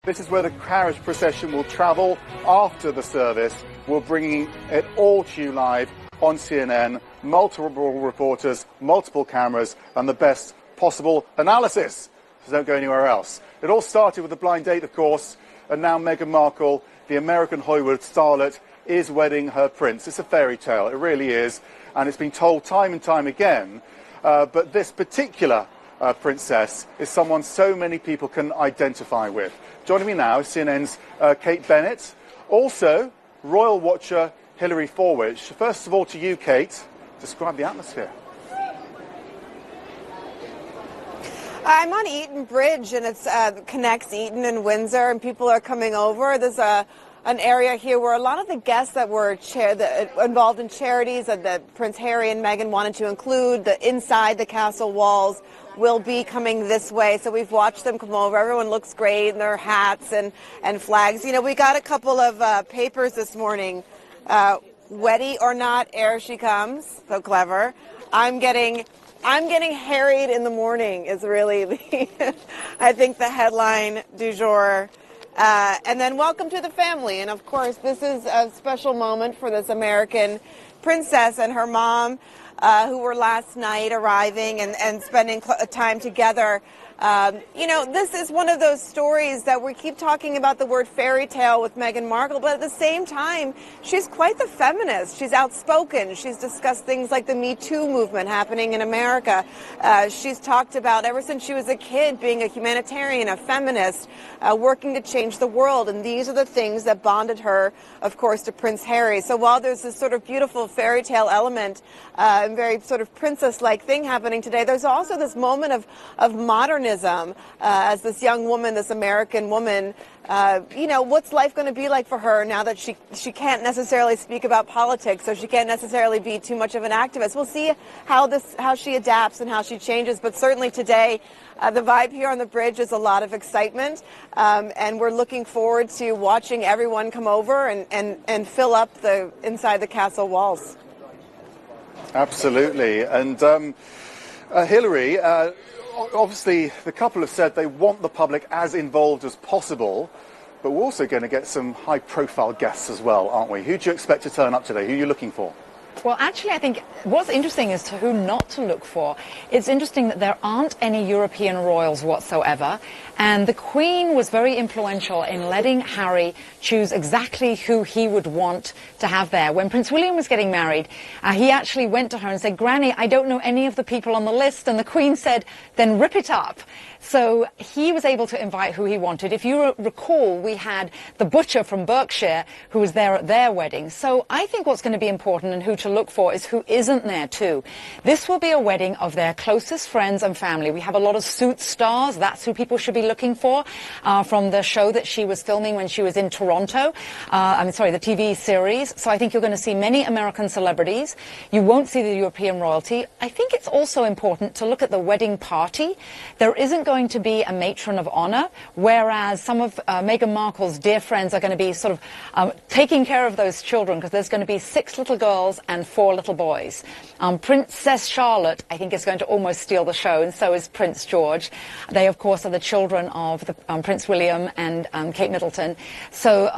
This is where the carriage procession will travel after the service. We're bringing it all to you live on CNN, multiple reporters, multiple cameras, and the best possible analysis. So don't go anywhere else. It all started with a blind date, of course, and now Meghan Markle, the American Hollywood starlet, is wedding her prince. It's a fairy tale, it really is, and it's been told time and time again. But this particular princess is someone so many people can identify with. Joining me now is CNN's Kate Bennett, also royal watcher Hilary Fordwich. First of all to you, Kate, describe the atmosphere. I'm on Eaton Bridge, and it connects Eaton and Windsor, and people are coming over. There's an area here where a lot of the guests that were involved in charities that Prince Harry and Meghan wanted to include, inside the castle walls, will be coming this way. So we've watched them come over. Everyone looks great in their hats and flags. You know, we got a couple of papers this morning. Wetty or not, ere she comes. So clever. I'm getting harried in the morning is really I think the headline du jour. And then welcome to the family. And of course, this is a special moment for this American princess and her mom, who were last night arriving and spending time together. You know, this is one of those stories that we keep talking about the word fairy tale with Meghan Markle, but at the same time, she's quite the feminist. She's outspoken. She's discussed things like the Me Too movement happening in America. She's talked about, ever since she was a kid, being a humanitarian, a feminist, working to change the world. And these are the things that bonded her, of course, to Prince Harry. So while there's this sort of beautiful fairy tale element, and very sort of princess-like thing happening today, there's also this moment of modernism. As this young woman, this American woman, you know, what's life going to be like for her now that she can't necessarily speak about politics, so she can't necessarily be too much of an activist. We'll see how she adapts and how she changes. But certainly today, the vibe here on the bridge is a lot of excitement, and we're looking forward to watching everyone come over and fill up inside the castle walls. Absolutely. And Hilary, obviously, the couple have said they want the public as involved as possible, but we're also going to get some high-profile guests as well, aren't we? Who do you expect to turn up today? Who are you looking for? Well, actually, I think what's interesting is who not to look for. It's interesting that there aren't any European royals whatsoever, and the Queen was very influential in letting Harry choose exactly who he would want to have there. When Prince William was getting married, he actually went to her and said, "Granny, I don't know any of the people on the list," and the Queen said, "Then rip it up." So he was able to invite who he wanted. If you recall, we had the butcher from Berkshire who was there at their wedding. So I think what's going to be important and who to look for is who isn't there too. This will be a wedding of their closest friends and family. We have a lot of Suits stars. That's who people should be looking for from the show that she was filming when she was in Toronto. The TV series. So I think you're going to see many American celebrities. You won't see the European royalty. I think it's also important to look at the wedding party. There isn't going to be a matron of honor, whereas some of Meghan Markle's dear friends are going to be sort of taking care of those children, because there's going to be 6 little girls and 4 little boys. Princess Charlotte, I think, is going to almost steal the show, and so is Prince George. They, of course, are the children of Prince William and Kate Middleton. So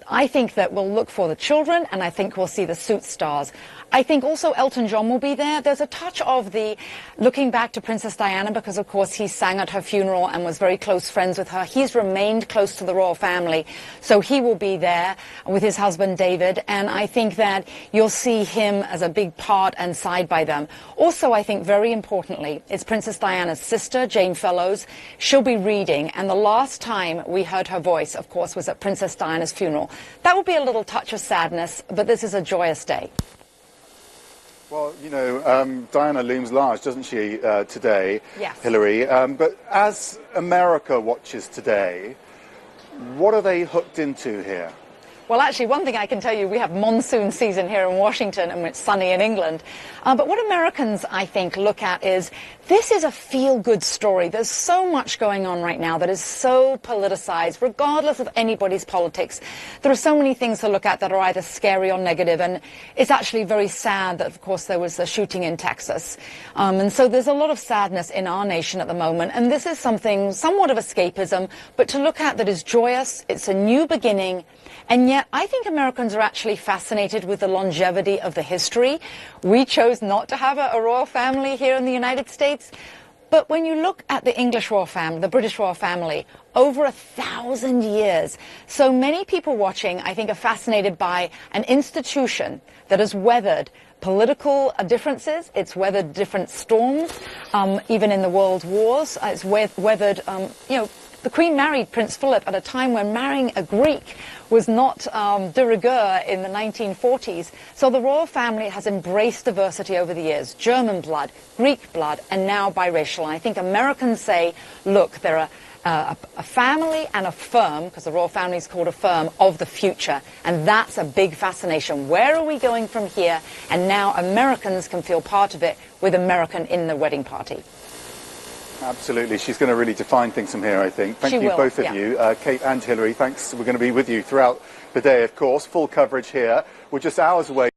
I think that we'll look for the children, and I think we'll see the Suits stars. I think also Elton John will be there. There's a touch of the looking back to Princess Diana, because, of course, he sang at her funeral and was very close friends with her. He's remained close to the royal family, so he will be there with his husband, David. And I think that you'll see him as a big part and side by them. Also, I think very importantly, it's Princess Diana's sister, Jane Fellows. She'll be reading, and the last time we heard her voice, of course, was at Princess Diana's funeral. That will be a little touch of sadness, but this is a joyous day. Well, you know, Diana looms large, doesn't she, today, yes. Hilary? But as America watches today, what are they hooked into here? Well, actually, one thing I can tell you, we have monsoon season here in Washington, and it's sunny in England. But what Americans, I think, look at is this is a feel-good story. There's so much going on right now that is so politicized, regardless of anybody's politics. There are so many things to look at that are either scary or negative, and it's actually very sad that, of course, there was a shooting in Texas. And so there's a lot of sadness in our nation at the moment, and this is something, somewhat of escapism, but to look at that is joyous. It's a new beginning. And yet, I think Americans are actually fascinated with the longevity of the history. We chose not to have a royal family here in the United States. But when you look at the English royal family, the British royal family, over 1,000 years, so many people watching, I think, are fascinated by an institution that has weathered political differences. It's weathered different storms, even in the world wars. It's weathered, the Queen married Prince Philip at a time when marrying a Greek was not de rigueur in the 1940s. So the royal family has embraced diversity over the years. German blood, Greek blood, and now biracial. And I think Americans say, look, they're a family and a firm, because the royal family is called a firm, of the future. And that's a big fascination. Where are we going from here? And now Americans can feel part of it with American in the wedding party. Absolutely. She's going to really define things from here, I think. Thank you, both of you. Kate and Hilary, thanks. We're going to be with you throughout the day, of course. Full coverage here. We're just hours away.